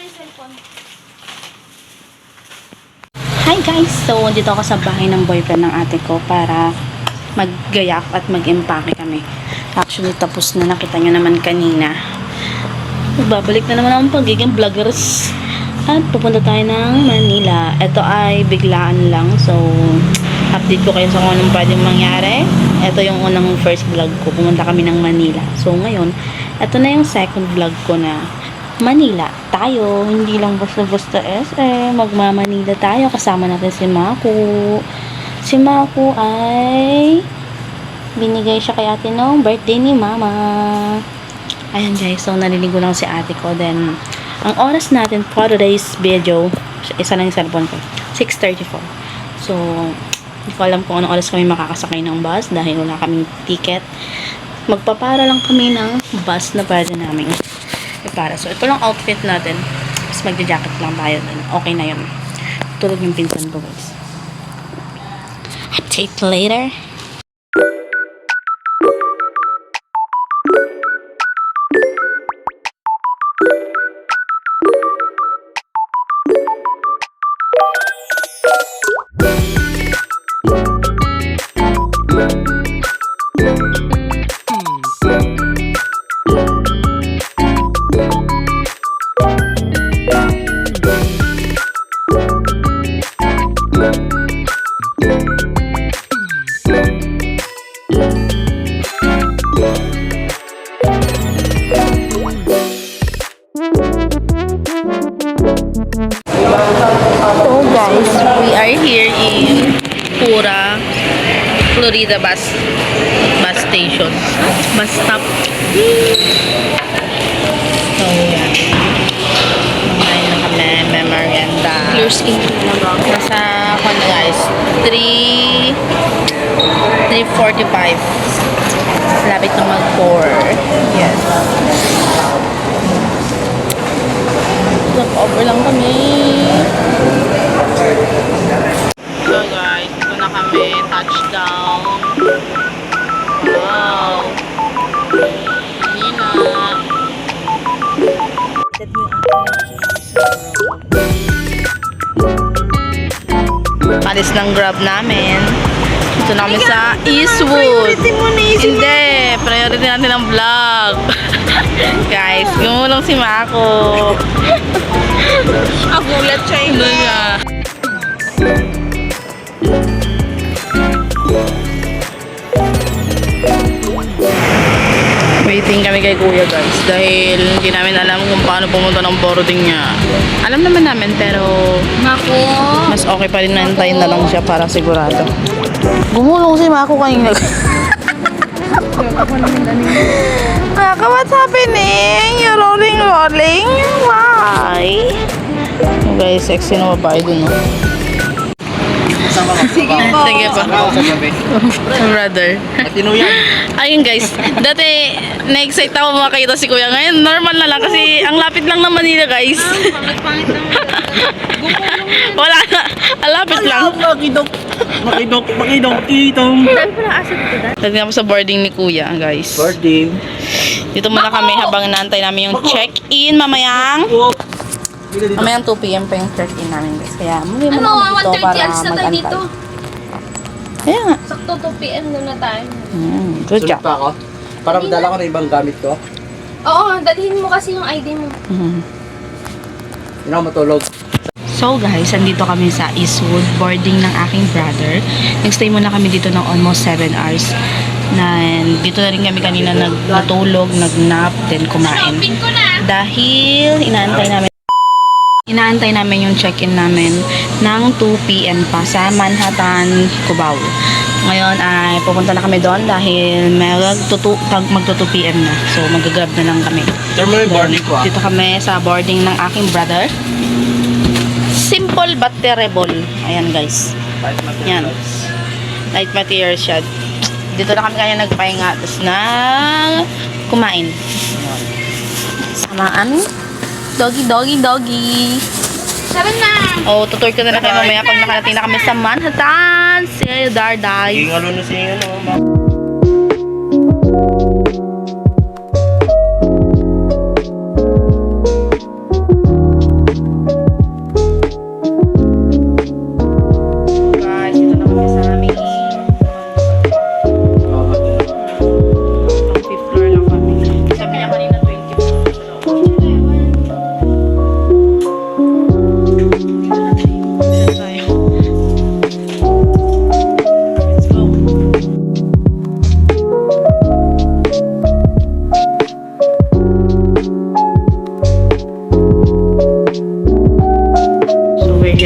yung cellphone. Hi guys! So, dito ako sa bahay ng boyfriend ng ate ko para maggayak at mag-empake kami. Actually, tapos na, nakita nyo naman kanina. Babalik na naman ang pagiging vloggers. At pupunta tayo ng Manila. Ito ay biglaan lang. So, update ko kayo sa kung anong pwedeng mangyari. Ito yung unang first vlog ko. Pumunta kami ng Manila. So, ngayon, ito na yung second vlog ko na Manila tayo. Hindi lang basta-basta magmamanila tayo. Kasama natin si Maku. Si Maku ay binigay siya kay ate nung birthday ni Mama. Ayan guys. So, naliligo lang si ate ko. Then, ang oras natin for today's video, isa lang yung cellphone ko, 6:34. So, hindi ko alam kung anong oras kami makakasakay ng bus dahil wala kaming ticket. Magpapara lang kami ng bus na pwede namin ipara. So, ito lang outfit natin. Tapos magja-jacket lang tayo. Okay na yun. Tulog yung pinsan ko guys. Update later. So guys, we are here in Pura, Florida bus station, bus stop. So yan, kumain na kami, may merienda. Clear skin talaga. Nasa ako na guys, 3:45. Lapit na mag-4. Yes. Over lang kami. So guys, ito na kami. Touchdown. Wow. Manila. Palis ng Grab namin. Ito na kami sa Eastwood. Hindi. Priority natin ang vlog. Guys, gumulong si Mako. Ako ulat siya yun. Waiting kami kay kuya guys dahil hindi namin alam kung paano pumunta ng boarding niya. Alam naman namin pero Mako. mas okay pa rin na hintayin na lang siya para sigurado. Gumulong si Mako kanina. Mako, what's happening? You're rolling. Why? Guys, sexy na babae dun, no? Sige po. Sige pa. Brother. Ayun guys, dati na-excite ako makita si kuya. Ngayon, normal na lang kasi ang lapit lang ng Manila guys. Pangit naman. Wala na, ang lapit lang. Makidok, itong. Saan pa na asad ito dahil? Tignan mo sa boarding ni kuya guys. Boarding. Dito muna kami habang inaantay namin yung check-in mamayang 2 PM pa yung check-in namin guys. Kaya muli muna kami dito 1:30 para alis na tayo dito. mag-antay. Kaya nga. Sakto 2 PM na tayo. Good Sulit job. pa ako. Para madala ko na ibang gamit ko. Oo, dalhin mo kasi yung ID mo. Hindi ako matulog. So guys, andito kami sa Eastwood, boarding ng aking brother. Nag-stay muna kami dito ng almost 7 hours. Dito na rin kami kanina natulog, nag-nap, then kumain. Shopping ko na. Dahil inaantay namin yung check-in namin ng 2 PM pa sa Manhattan, Cubao. Ngayon ay pupunta na kami doon dahil magto 2 PM na. So mag-grab na lang kami. Terminal yung boarding ko Dito kami sa boarding ng aking brother. Simple but terrible. Ayan guys. Yan. Light materials siya. Dito na kami kaya nagpahinga. Tapos na kumain. Samaan. Doggy. Tara na. Oh, tutur ko na lang kayo mamaya pag nakarating na kami sa Manhattan. See you, Darday. Ingalo na siya,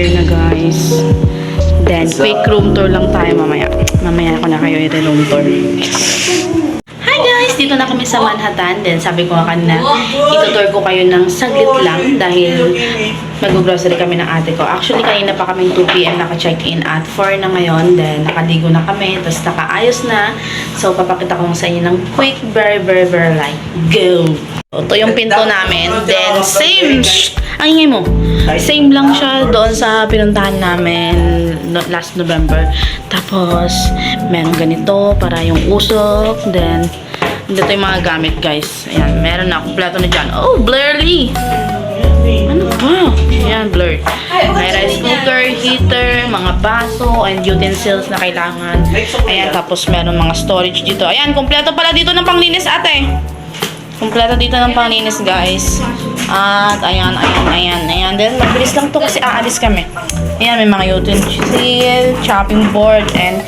here na guys. Then, quick room tour lang tayo mamaya. Mamaya ako na kayo i-room tour. Hi guys! Dito na kami sa Manhattan. Then, sabi ko nga kanina, itutour ko kayo ng saglit lang dahil mag-grocery kami ng ate ko. Actually, kanina pa kami 2 p.m. naka-check-in at 4 na ngayon. Then, nakaligo na kami. Tapos, nakaayos na. So, papakita ko sa inyo ng quick, very light. Go! Ito yung pinto namin. Then, same! Ang ingay mo. Same lang siya doon sa pinuntahan namin last November. Tapos, meron ganito para yung usok. Then, dito yung mga gamit, guys. Ayan, meron na. Kompleto na dyan. Oh, blurry! Ano ba? Ayan, blurred. May rice cooker, heater, mga baso, and utensils na kailangan. Ayan, tapos meron mga storage dito. Ayan, kompleto pala dito ng panglinis, ate. Kompleto dito ng panglinis, guys. At, ayan. Then, mabilis lang to kasi aalis kami. Ayan, may mga utensil, chopping board, and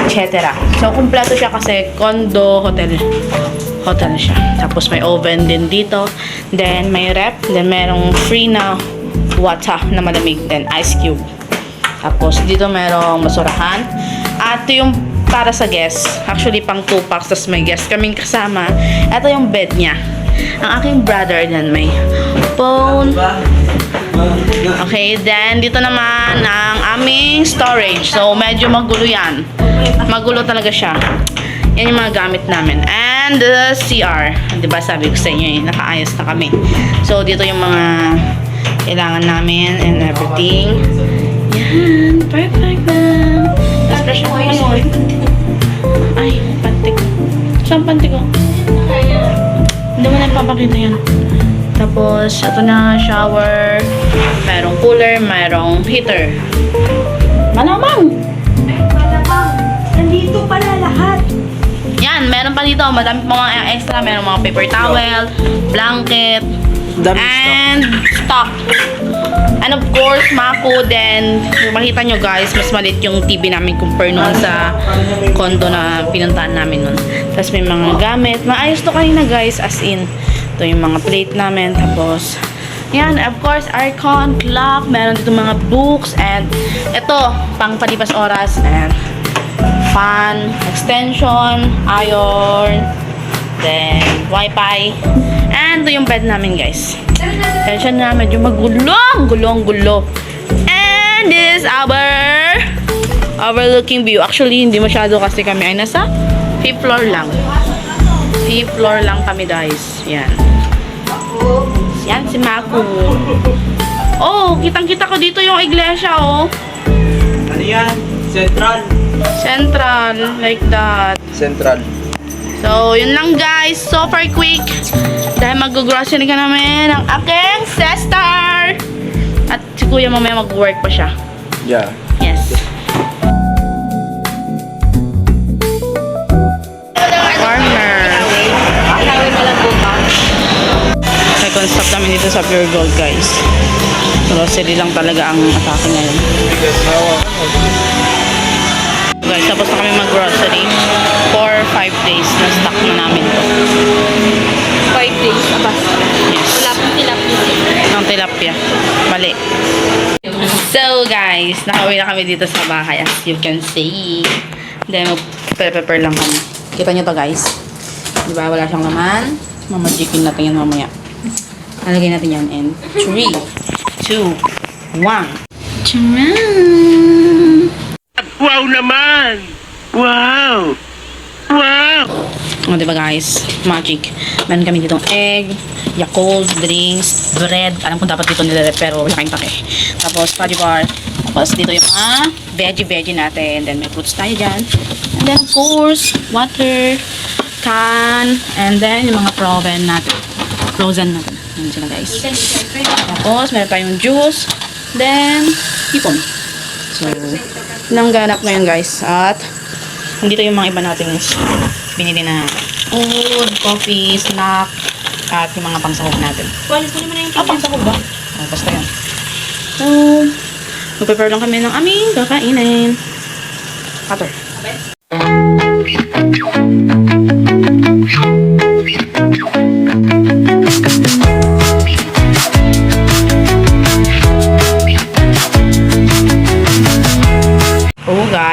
etc. So, kompleto siya kasi condo, hotel siya. Tapos, may oven din dito. Then, may rep. Then, merong free na water na malamig. Then, ice cube. Tapos, dito merong basurahan. At ito yung para sa guest. Actually, pang 2 packs. Tapos, may guest kaming kasama. Ito yung bed niya. Ang aking brother dyan may phone. Okay, then dito naman ang aming storage. So, medyo magulo yan. Magulo talaga siya. Yan yung mga gamit namin. And the CR. Diba sabi ko sa inyo eh, nakaayos na kami. So, dito yung mga kailangan namin and everything. Yan, perfect na. Tapos, brush ako ngayon. Ay, pantik. Saan pantik ko? Hindi mo na ipapakita yan. Tapos, ito na, shower. Mayroong cooler, mayroong heater. Malamang! Nandito pala lahat. Yan, meron pa dito. Madami pa mga extra. Meron mga paper towel, blanket, and stock. And of course, Mako. Then, makita nyo guys, mas maliit yung TV namin compare noon sa condo na pinuntahan namin noon. Tapos may mga gamit. Maayos to kanina guys, as in. Ito yung mga plate namin. Tapos, yan, of course, aircon, clock. Meron dito mga books. And ito, pang palipas oras. And fan, extension, iron, then wifi. And ito yung bed namin guys. Tension na, medyo gulong-gulo. And this is our overlooking view. Actually, hindi masyado kasi kami ay nasa 5th floor lang. 5th floor lang kami guys. Yan. Yan si Maku. Oh, kitang-kita ko dito yung iglesia oh. Ano yan? Central, like that. Central. So, yun lang guys. Super quick. Dahil mag-grocery ka namin ng aking sister. At si kuya mamaya mag-work pa siya. Yeah. Yes. Farmer. Nag-construct namin dito sa Pure Gold guys. Grocery lang talaga ang atake ngayon. Guys, tapos na kami mag-grocery. 4-5 days na stock na namin to. 5 days. Aba. Yes. Tilapia. Ang tilapia. Mali. So guys, nakauwi na kami dito sa bahay as you can see. Then mag-prepare lang kami. Kita nyo to guys. Diba wala siyang laman? Mamajikin natin yan mamaya. Nalagay natin yan in 3, 2, 1. Tcharam! Wow naman! Wow! Wow! O, diba guys? Magic. Meron kami ditong egg, Yakult, drinks, bread. Alam ko dapat dito nilere pero wala kayong pake. Tapos, fudgy bar. Tapos, dito yung mga veggie natin. Then, may fruits tayo dyan. And then, of course, water, can, and then, yung mga frozen natin. Yan sila guys. Tapos, meron tayong juice. Then, hipon. So, nang ganap ngayon guys. At, nandito yung mga iba nating binili na food, coffee, snack, at yung mga pangsahog natin. Walis mo naman na yung Pangsahog ba? Oh, basta yan. So, mag-prepare lang kami ng aming kakainin. Butter.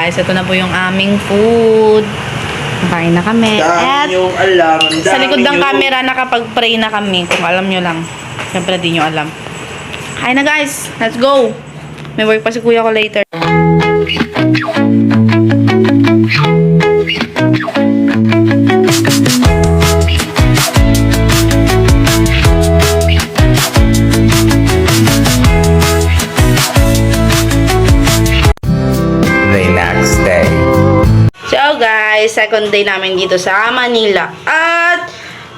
guys, ito na po yung aming food. Kain na kami. At Dami yung alam. sa likod ng dami camera, nakapag-pray na kami. Kung alam nyo lang. Siyempre, di nyo alam. Kain na guys. Let's go. May work pa si kuya ko later. The next day. So guys, second day namin dito sa Manila. At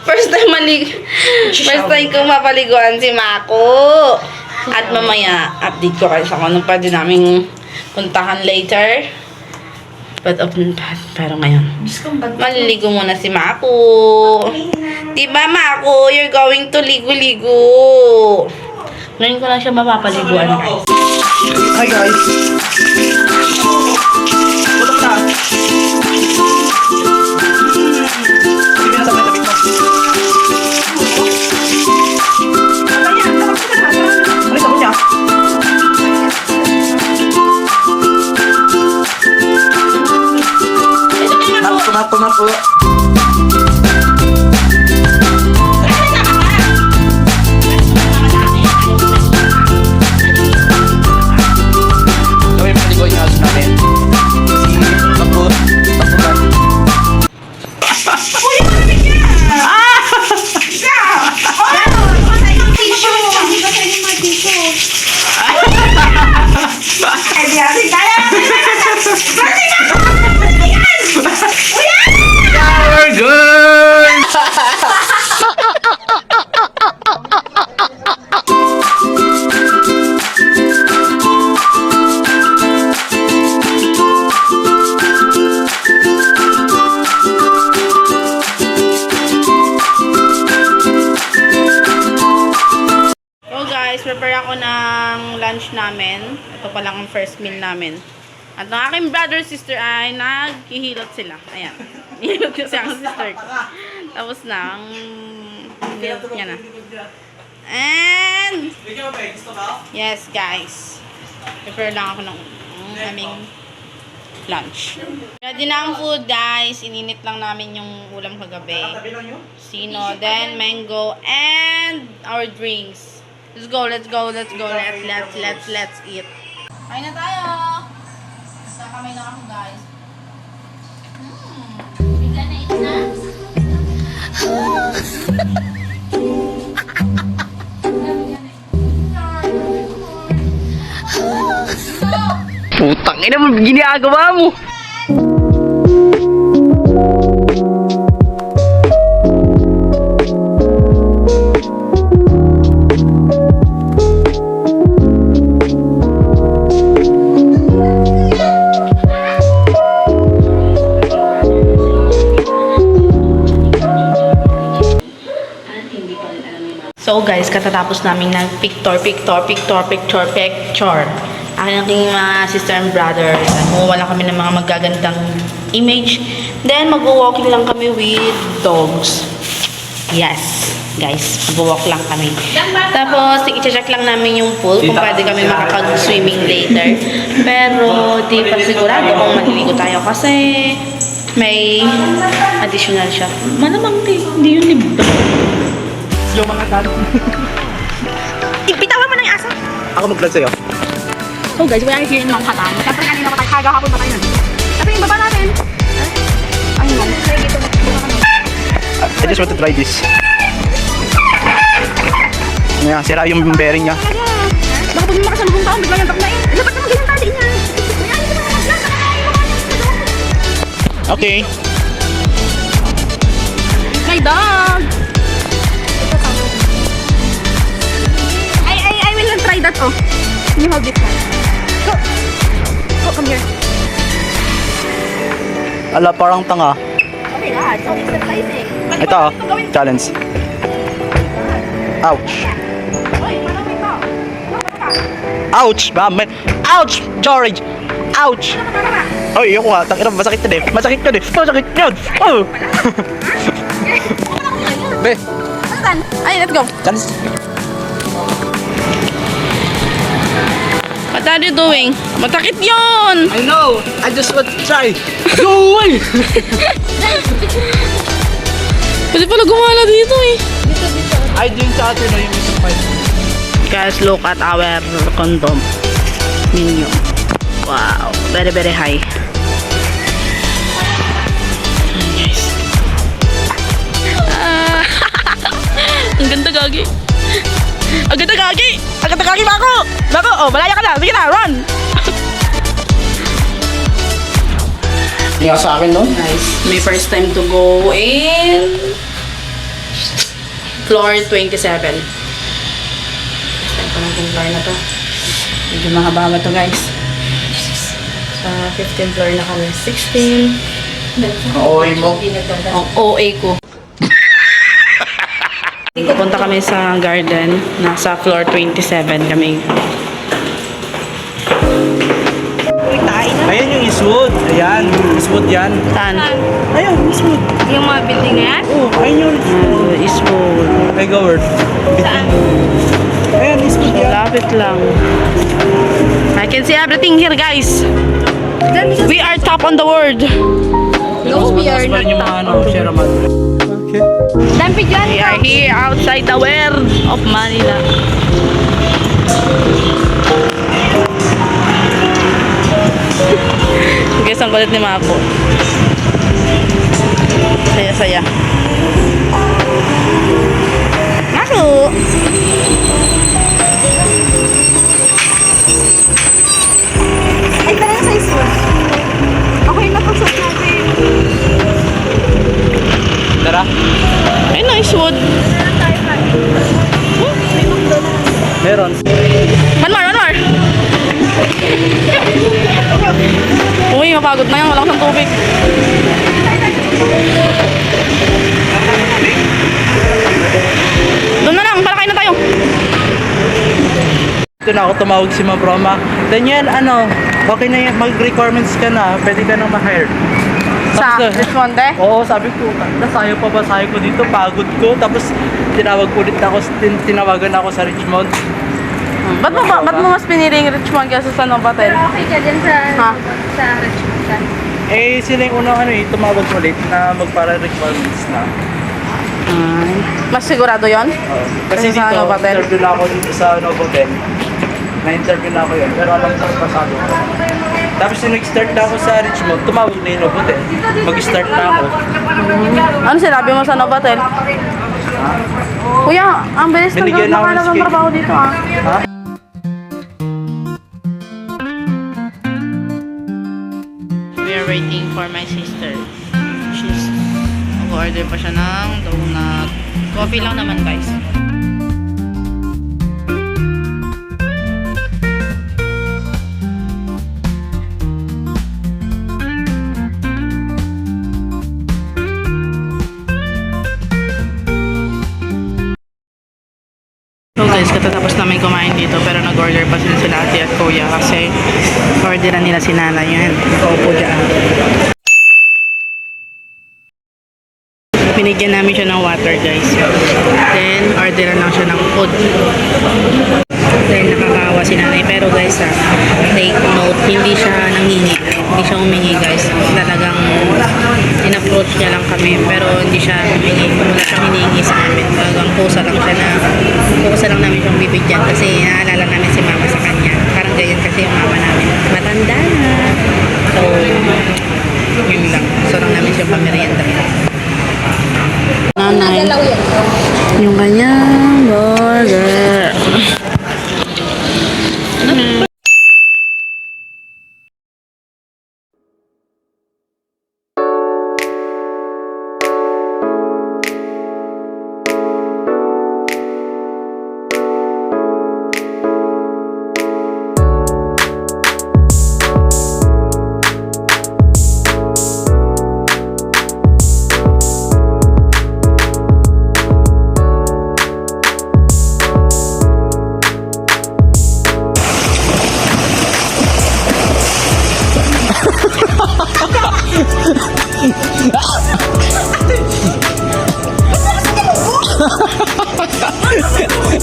first time kong mapaliguan si Mako. At mamaya, update ko kayo sa kung anong pwede naming puntahan later. Pero ngayon, maliligo muna si Mako. Diba Mako, you're going to ligo-ligo. Ngayon ko lang siya mapapaliguan guys. Hi guys. Putok na. Sige na sabay mo. Ano sabi niya? Mapo. Gawin maligo yung house namin. Tapos, we're good! So guys, prepare ako ng lunch namin. Ito pa lang ang first meal namin. At ang aking brother sister ay naghihilot sila. Ayan. Hihilot kasi ang sister ko. Tapos na, ang hilot niya na. And, yes guys. Prepare lang ako ng aming lunch. Ready na ang food guys. Ininit lang namin yung ulam kagabi. Sino, then mango, and our drinks. Let's go. Let's eat. Kain na tayo. Nakakamay na ako, guys. Bigla na ito na. Putang ina mo, ginagawa mo! So guys, katatapos namin picture. Aking mga sister and brother. Kumuha lang kami ng mga magagandang image. Then, mag-walking lang kami with dogs. Yes, guys. Mag-walk lang kami. Tapos, i-check lang namin yung pool kung pwede kami makapag-swimming later. Pero, di pa sigurado kung maliligo tayo kasi may additional siya. Malamang hindi yun libre. Yung mga talo. Ipitawan mo na yung aso. Ako mag-vlog sa'yo. So guys, we are here in Mangkatang. Siyempre kanina pa tayo, kagahapon pa tayo nun. Kasi yung baba natin. Ay, no. I just want to try this. Ngayon, sira yung bearing niya. Baka pag makasalubong taon, bigla yung taknain. Dapat naman ganyan tali niya. Okay. My dog! I will not try that, oh. Can you hold this one? Go! Go, come here. Ala, parang tanga. Okay na, so exercising. Ito, challenge. Ouch. Oy, parang may pa. Ouch! Bakit? Ouch! George! Ouch! Oy, yung nga. Tangina, masakit yun eh. Masakit yun eh. Masakit yun! Oh! Be, Saan? Ay, let's go. challenge. are you doing? Matakit yun! I know! I just want to try! Go away! Pwede pala gumala dito eh. I drink sa atin na yung isang pipe. Guys, look at our condom. Minion. Wow. Very, very high. Guys. Ang ganda gagi. Ang ganda gagi! Ang ganda gagi, Mako! Mako, oh, malaya ka na. Sige na, run! Hindi sa akin, no? Nice. May first time to go in floor 27. Saan pa natin floor na to? Medyo mahaba to, guys. Sa 15th floor na kami. 16. Oo, mo. Ang OA ko. Punta kami sa garden. Nasa floor 27 kami. Ayan yung Eastwood. Ayan, Eastwood yan. Saan? Ayan, Eastwood. Yung mga building na yan? Oh, ayun yung Eastwood. Eastwood. Mega World. Saan? Ayan, Eastwood yan. Lapit lang. I can see everything here, guys. We are top on the world. No, we are Pa rin yung mga ano, Sierra Madre. Okay. Dampi dyan. We are here outside the world of Manila. Guys, ang kulit ni Mako. Saya-saya. Mako! Ay, parang size mo. Okay na pag-shot natin. Tara. Ay, nice wood. Meron. One more, one more. Uy, mapagod na yan. Wala akong tubig. Doon na lang. Para kain na tayo. Ito na ako tumawag si Ma'am Roma. Daniel, ano, okay na yan. Mag-requirements ka na. Pwede ka nang ma-hire. Sa Tapos, Richmond eh. Oo, sabi ko, nasayo pa ba sayo ko dito, pagod ko. Tapos, tinawag ulit ako, tinawagan ako sa Richmond. Ba't mo mas pinili yung Richmond kaysa sa Novotel? Pero okay ka dyan sa... Ha? Sa Richmond. Eh, sila yung unang ano tumawag ulit na magpara-requirements na. Mas sigurado yon? Kasi Sa dito, Novotel? interview na ako dito sa Novotel. Na-interview na ako yun, pero alam ko pasado ko. Tapos yung nag-start na ako sa Richmond, tumawag na yung Novotel. Mag-start na ako. Ano sinabi mo sa Novotel? Kuya, ang bilis ng Binigyan ako ng nakalap ng schedule. trabaho dito ah. Ha? We are waiting for my sister. She's mag-order pa siya ng donut. Coffee lang naman, guys. So guys, katatapos namin kumain dito pero nag-order pa sila ate at kuya kasi orderan nila si nanay yan. Kaupo dyan. Binigyan namin siya ng water, guys. Then, orderan lang siya ng food. Dahil nakakawa si nanay. Pero guys, take note, hindi siya nanghingi. Hindi siya humingi, guys. Talagang in-approach niya lang kami. Pero hindi siya humingi. Wala siyang hinihingi sa amin. Talagang kusa lang siya na kusa lang namin siyang bibigyan kasi naalala namin si mama sa kanya. Parang ganyan kasi yung mama namin. Matanda na. So, yun lang. So, lang namin siyang pamerienda. Nanay, yung kanyang burger.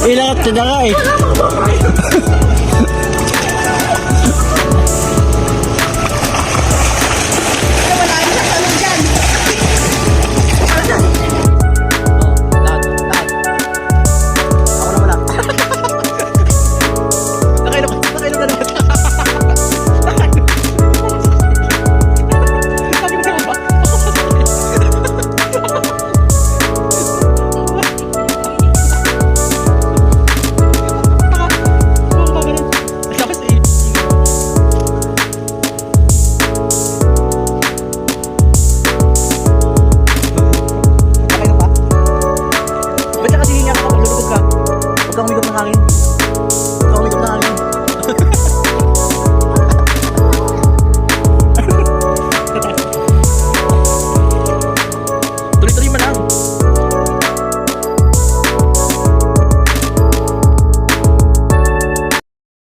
Ilangat ka na nga eh.